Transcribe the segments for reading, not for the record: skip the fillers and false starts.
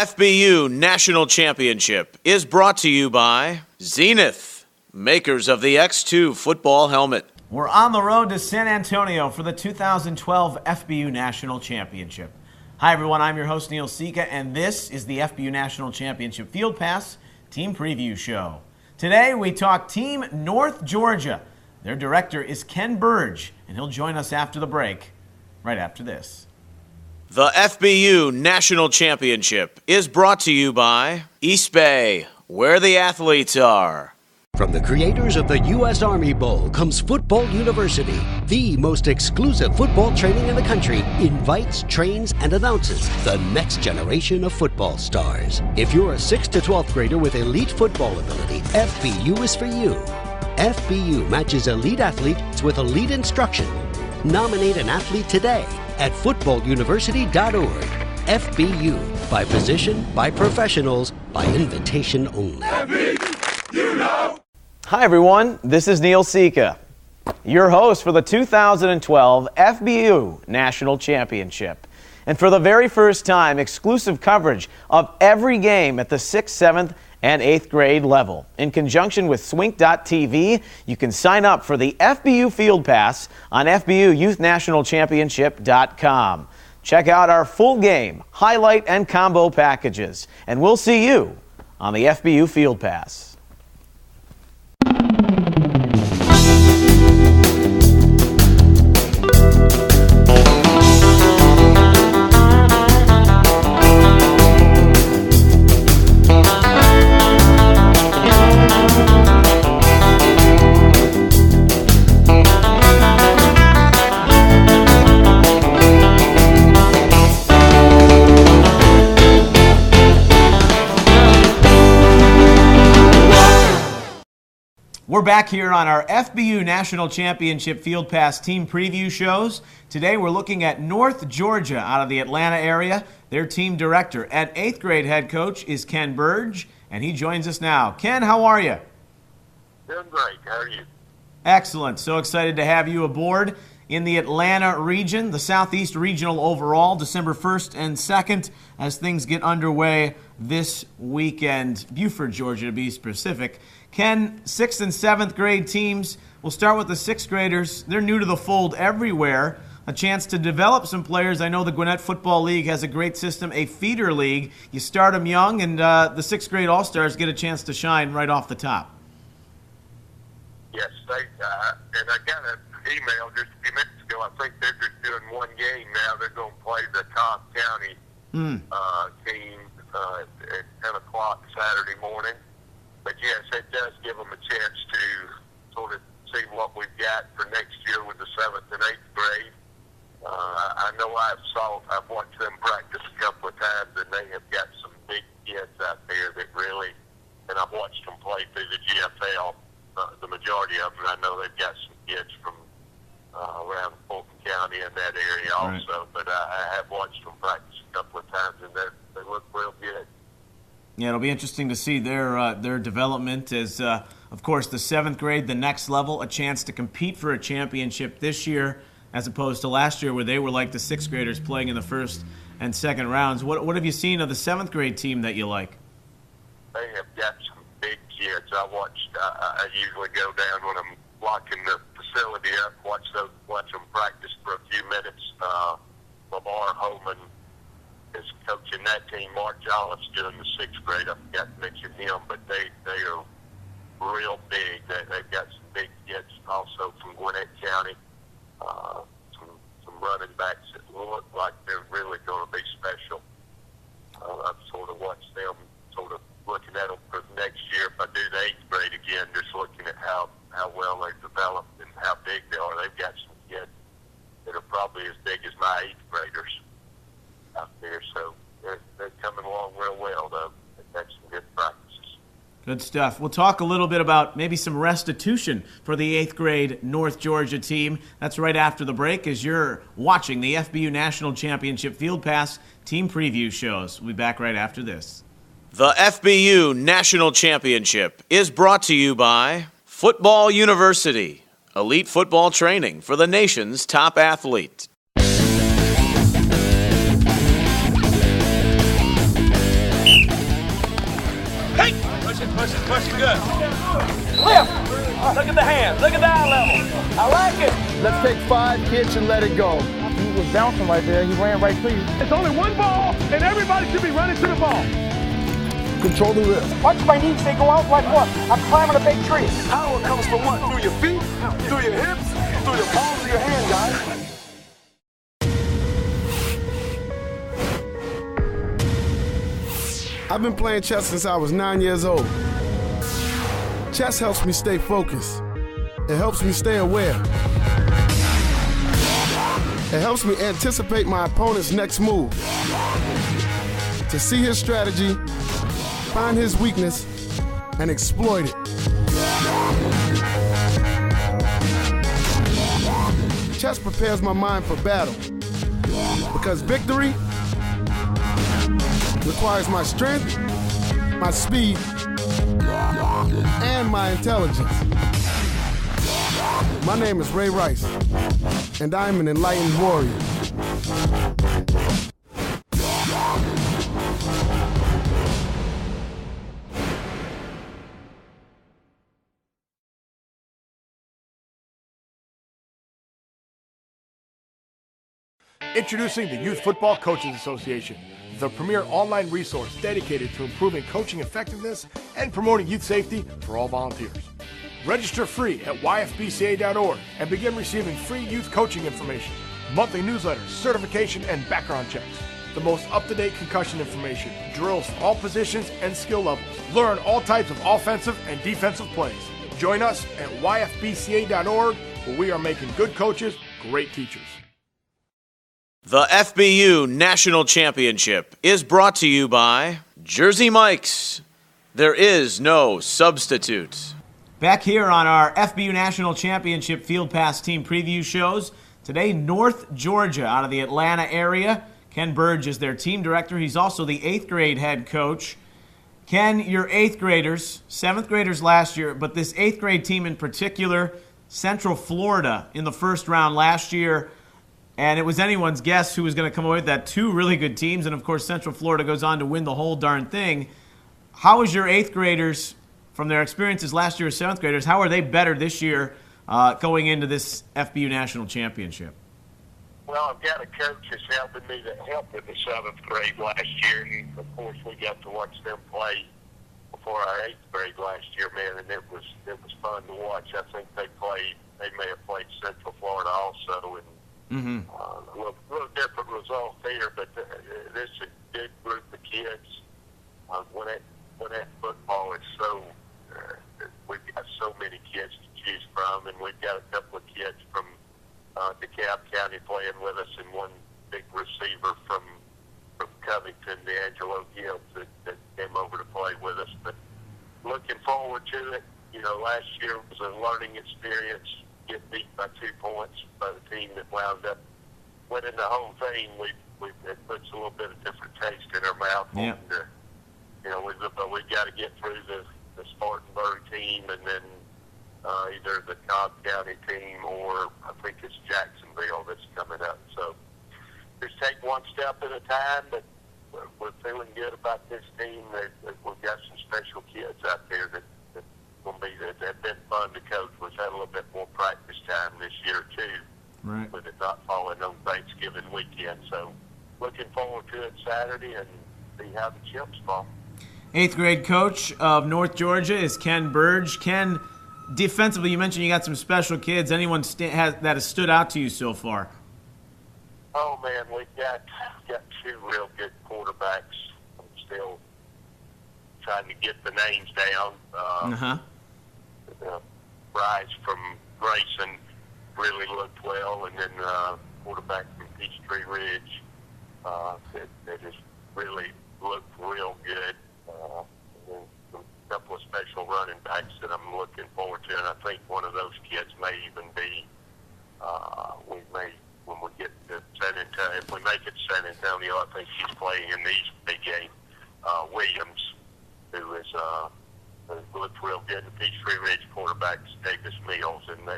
FBU National Championship is brought to you by XENITH, makers of the X2 football helmet. We're on the road to San Antonio for the 2012 FBU National Championship. Hi everyone, I'm your host Neil Sika, and this is the FBU National Championship Field Pass Team Preview Show. Today we talk Team North Georgia. Their director is Ken Burge, and he'll join us after the break, right after this. The FBU National Championship is brought to you by East Bay, where the athletes are. From the creators of the U.S. Army Bowl comes Football University, the most exclusive football training in the country, invites, trains, and announces the next generation of football stars. If you're a 6th to 12th grader with elite football ability, FBU is for you. FBU matches elite athletes with elite instruction. Nominate an athlete today at footballuniversity.org. FBU, by position, by professionals, by invitation only. You know. Hi everyone, this is Neil Sika, your host for the 2012 FBU National Championship. And for the very first time, exclusive coverage of every game at the 6th, 7th, and 8th grade level. In conjunction with Swink.tv, you can sign up for the FBU Field Pass on FBUYouthNationalChampionship.com. Check out our full game, highlight, and combo packages. And we'll see you on the FBU Field Pass. We're back here on our FBU National Championship Field Pass Team Preview shows. Today we're looking at North Georgia out of the Atlanta area. Their team director and 8th grade head coach is Ken Burge, and he joins us now. Ken, how are you? Doing great. How are you? Excellent. So excited to have you aboard in the Atlanta region, the Southeast Regional overall, December 1st and 2nd, as things get underway this weekend. Buford, Georgia, to be specific. Ken, 6th and 7th grade teams. We'll start with the 6th graders. They're new to the fold everywhere. A chance to develop some players. I know the Gwinnett Football League has a great system, a feeder league. You start them young, and the 6th grade All-Stars get a chance to shine right off the top. Yes, and I got an email just a few minutes ago. I think they're just doing one game now. They're going to play the Cobb County team at 10 o'clock Saturday morning. But yes, it does give them a chance to sort of see what we've got for next year with the 7th and 8th grade. I know I've watched them practice a couple of times, and they have got some big kids out there that really, and I've watched them play through the GFL, the majority of them. I know they've got some kids from around Fulton County and that area also, right. But I have watched them practice a couple of times, and they look real good. Yeah, it'll be interesting to see their development as, of course, the 7th grade, the next level, a chance to compete for a championship this year as opposed to last year where they were like the 6th graders playing in the 1st and 2nd rounds. What have you seen of the 7th grade team that you like? They have got some big kids. I usually go down when I'm locking the facility up, watch them practice for a few minutes. Lamar Holman is coaching that team. Mark Jolliff's doing the 6th grade. I forgot to mention him, but they are real big. They've got some big kids also from Gwinnett County. Some running backs that look like they're really going to be special. I've sort of watched them, sort of looking at them for next year. If I do the 8th grade again, just looking at how well they've developed and how big they are. They've got some kids that are probably as big as my 8th graders out there, so they're coming along real well, though. They've got some good practices. Good stuff. We'll talk a little bit about maybe some restitution for the 8th grade North Georgia team. That's right after the break as you're watching the FBU National Championship Field Pass Team Preview shows. We'll be back right after this. The FBU National Championship is brought to you by Football University, elite football training for the nation's top athlete. it, good. Lift. Look at the hands, look at the eye level. I like it. Let's take 5 kicks and let it go. He was bouncing right there. He ran right through you. It's only one ball, and everybody should be running to the ball. Control the wrist. Watch my knees, they go out like what? I'm climbing a big tree. Power comes from what? Through your feet, through your hips, through the palms of your hand, guys. I've been playing chess since I was 9 years old. Chess helps me stay focused. It helps me stay aware. It helps me anticipate my opponent's next move. To see his strategy, find his weakness, and exploit it. Chess prepares my mind for battle. Because victory requires my strength, my speed, and my intelligence. My name is Ray Rice, and I'm an enlightened warrior. Introducing the Youth Football Coaches Association, the premier online resource dedicated to improving coaching effectiveness and promoting youth safety for all volunteers. Register free at yfbca.org and begin receiving free youth coaching information, monthly newsletters, certification, and background checks. The most up-to-date concussion information, drills for all positions and skill levels. Learn all types of offensive and defensive plays. Join us at yfbca.org, where we are making good coaches great teachers. The FBU National Championship is brought to you by Jersey Mike's. There is no substitute. Back here on our FBU National Championship Field Pass Team Preview shows. Today, North Georgia out of the Atlanta area. Ken Burge is their team director. He's also the 8th grade head coach. Ken, your 8th graders, 7th graders last year, but this 8th grade team in particular, Central Florida in the first round last year. And it was anyone's guess who was going to come away with that. 2 really good teams, and of course Central Florida goes on to win the whole darn thing. How is your 8th graders, from their experiences last year as 7th graders, how are they better this year going into this FBU National Championship? Well, I've got a coach that's helping me that helped with the 7th grade last year, and of course we got to watch them play before our 8th grade last year, man, and it was fun to watch. I think they may have played Central Florida also, and a little different result there, but this is a good group of kids. When that football is so, we've got so many kids to choose from, and we've got a couple of kids from DeKalb County playing with us, and one big receiver from Covington, D'Angelo Gibbs, that came over to play with us. But looking forward to it. You know, last year was a learning experience. Get beat by 2 points by the team that wound up winning the whole thing. It puts a little bit of different taste in our mouth. Yeah. And, but we've got to get through the Spartanburg team, and then either the Cobb County team or I think it's Jacksonville that's coming up. So just take one step at a time, but we're feeling good about this team. We've got some special kids out there that have been fun to coach. We've had a little bit more practice time this year too, Right. with it not falling on Thanksgiving weekend. So looking forward to it Saturday and see how the chips fall. 8th grade coach of North Georgia is Ken Burge. Ken, defensively, you mentioned you got some special kids. Anyone that has stood out to you so far? Oh man, we've got 2 real good quarterbacks. I'm still trying to get the names down. Bryce from Grayson really looked well, and then quarterback from Peachtree Ridge that just really looked real good. And a couple of special running backs that I'm looking forward to, and I think one of those kids may even be when we get to San Antonio. If we make it to San Antonio, I think he's playing in the East big game. Williams, who is looked real good. The Peachtree Ridge quarterbacks, Davis Mills, and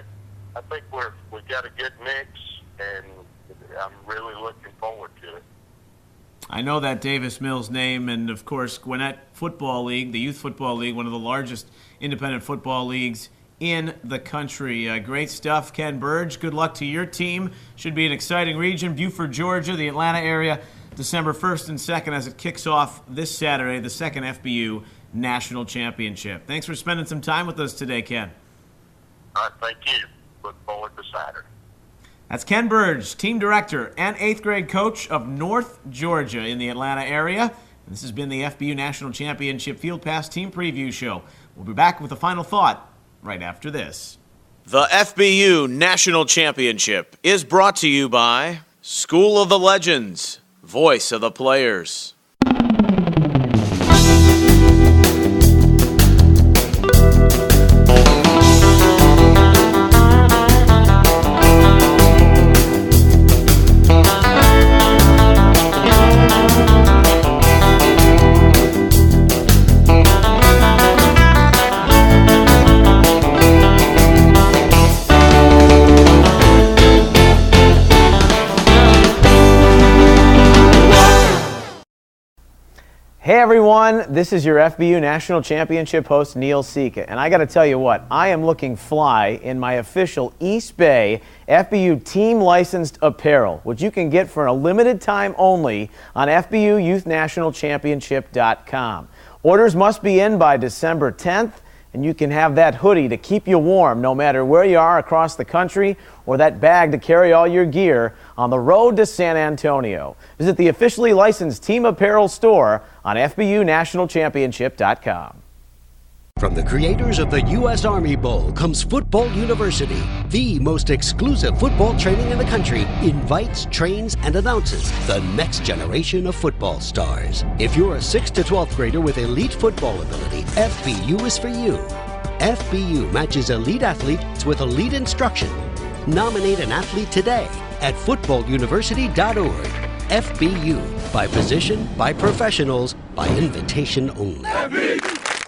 I think we've got a good mix, and I'm really looking forward to it. I know that Davis Mills name, and of course Gwinnett Football League, the Youth Football League, one of the largest independent football leagues in the country. Great stuff, Ken Burge. Good luck to your team. Should be an exciting region. Buford, Georgia, the Atlanta area, December 1st and 2nd as it kicks off this Saturday, the second FBU National Championship. Thanks for spending some time with us today, Ken. All right, thank you. Look forward to Saturday. That's Ken Burge, team director and 8th grade coach of North Georgia in the Atlanta area. This has been the FBU National Championship Field Pass Team Preview Show. We'll be back with a final thought right after this. The FBU National Championship is brought to you by School of the Legends, voice of the players. Hey everyone, this is your FBU National Championship host Neil Sika, and I got to tell you what, I am looking fly in my official East Bay FBU team licensed apparel, which you can get for a limited time only on FBUYouthNationalChampionship.com. Orders must be in by December 10th, and you can have that hoodie to keep you warm no matter where you are across the country, or that bag to carry all your gear on the road to San Antonio. Visit the officially licensed team apparel store on FBUNationalChampionship.com. From the creators of the U.S. Army Bowl comes Football University, the most exclusive football training in the country, invites, trains, and announces the next generation of football stars. If you're a 6th to 12th grader with elite football ability, FBU is for you. FBU matches elite athletes with elite instruction. Nominate an athlete today at footballuniversity.org. FBU, by position, by professionals, by invitation only.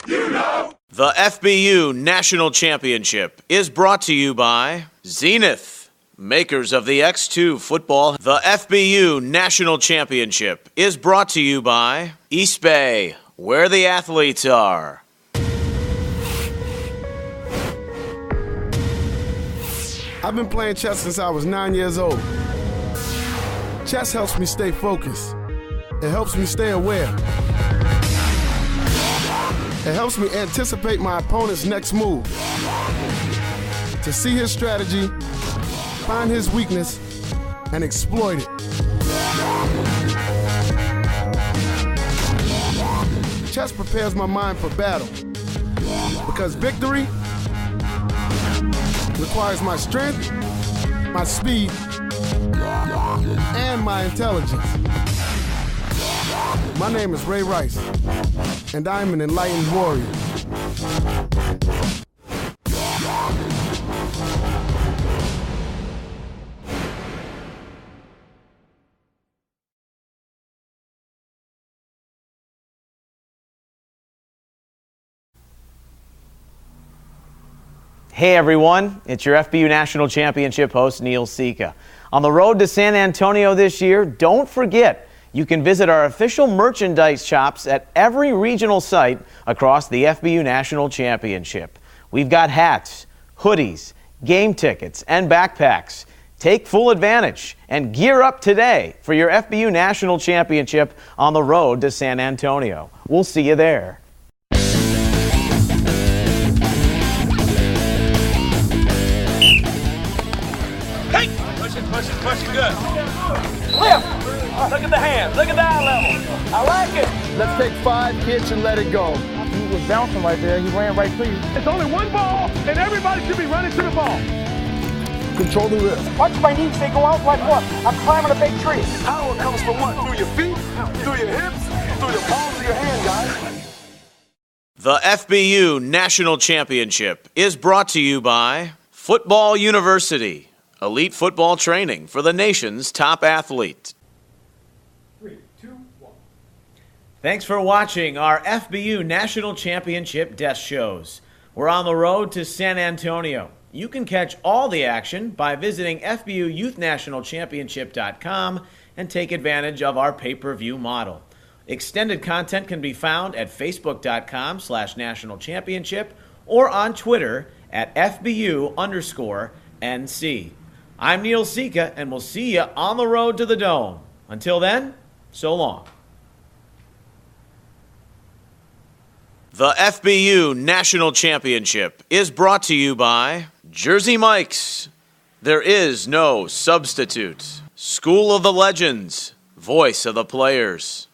You know. The FBU National Championship is brought to you by XENITH, makers of the X2 football. The FBU National Championship is brought to you by East Bay, where the athletes are. I've been playing chess since I was 9 years old. Chess helps me stay focused. It helps me stay aware. It helps me anticipate my opponent's next move. To see his strategy, find his weakness, and exploit it. Chess prepares my mind for battle. Because victory requires my strength, my speed, and my intelligence. My name is Ray Rice, and I am an enlightened warrior. Hey everyone, it's your FBU National Championship host Neil Sika. On the road to San Antonio this year, don't forget, you can visit our official merchandise shops at every regional site across the FBU National Championship. We've got hats, hoodies, game tickets, and backpacks. Take full advantage and gear up today for your FBU National Championship on the road to San Antonio. We'll see you there. Hey! Push it, good. Lift! Look at the hands, look at the eye level. I like it. Let's take 5 kicks and let it go. He was bouncing right there. He ran right to you. It's only one ball, and everybody should be running to the ball. Control the wrist. Watch my knees, they go out like what? I'm climbing a big tree. Power comes from what? Through your feet, through your hips, through the palms of your hand, guys. The FBU National Championship is brought to you by Football University, elite football training for the nation's top athletes. 3, 2, 1. Thanks for watching our FBU National Championship desk shows. We're on the road to San Antonio. You can catch all the action by visiting FBUYouthNationalChampionship.com and take advantage of our pay-per-view model. Extended content can be found at Facebook.com/National Championship or on Twitter at FBU_NC. I'm Neil Sika, and we'll see you on the road to the Dome. Until then, so long. The FBU National Championship is brought to you by Jersey Mike's. There is no substitute. School of the Legends, voice of the players.